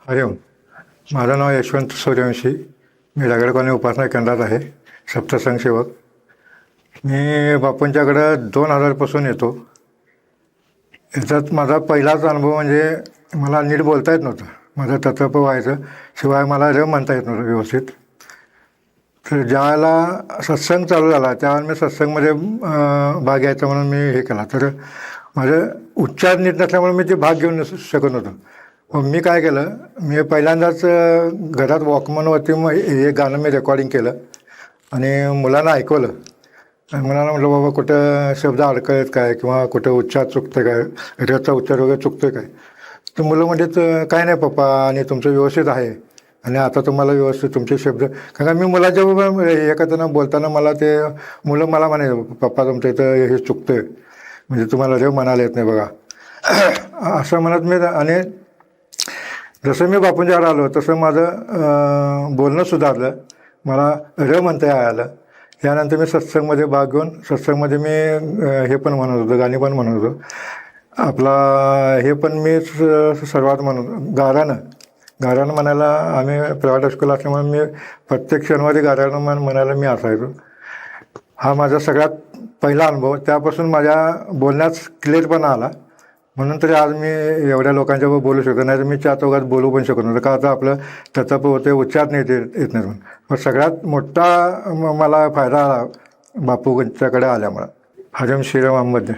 हरिओम. माझं नाव यशवंत सूर्यवंशी. मी rugged colony उपासना केंद्रात आहे, सप्तसंग सेवक. मी बापूंच्याकडं 2000पासून येतो. याच्यात माझा पहिलाच अनुभव म्हणजे मला नीट बोलता येत नव्हतं. माझं तत्प व्हायचं, शिवाय मला म्हणता येत नव्हतं व्यवस्थित. तर ज्यावेळेला सत्संग चालू झाला त्यावेळेला मी सत्संगमध्ये भाग घ्यायचा म्हणून मी हे केला. तर माझं उच्चार नीट नसल्यामुळे मी ते भाग घेऊन शकत नव्हतो. मग मी काय केलं, मी पहिल्यांदाच घरात वॉकमनवरती मग हे गाणं मी रेकॉर्डिंग केलं आणि मुलांना ऐकवलं. आणि मुलांना म्हटलं, बाबा कुठं शब्द अडकळत काय किंवा कुठं उच्चार चुकतं काय, रेचा उच्चार वगैरे चुकतो काय. तर मुलं म्हणजे काय नाही पप्पा, आणि तुमचं व्यवस्थित आहे, आणि आता तुम्हाला व्यवस्थित तुमचे शब्द. कारण मी मुलाच्या बरोबर हे करताना बोलताना मला ते मुलं मला म्हणायचं, पप्पा तुमचं इथं हे चुकतं आहे, म्हणजे तुम्हाला रेव म्हणायला येत नाही बघा असं म्हणत मी. आणि जसं मी बापूंच्यावर आलो तसं माझं बोलणं सुधारलं, मला म्हणता आलं. त्यानंतर मी सत्संगमध्ये भाग घेऊन सत्संगमध्ये मी हे पण म्हणत होतो, गाणी पण म्हणत होतो. आपला हे पण मी सर्वात म्हणत गारानं म्हणायला. आम्ही प्रायव्हेट स्कूल असल्यामुळे मी प्रत्येक शनिवारी गारानं म्हणायला मी असायचो. हा माझा सगळ्यात पहिला अनुभव. त्यापासून माझ्या बोलण्यात क्लिअरपणा आला. म्हणून तरी आज मी एवढ्या लोकांच्याबरोबर बोलू शकतो. नाही तर मी 4 चौघात बोलू पण शकत नव्हतं, का आता आपलं त्याचा होते उच्चार नाही येत नाही. पण सगळ्यात मोठा मला फायदा आला बापूंच्याकडे आल्यामुळं. हरिओम श्रीराम अहमद.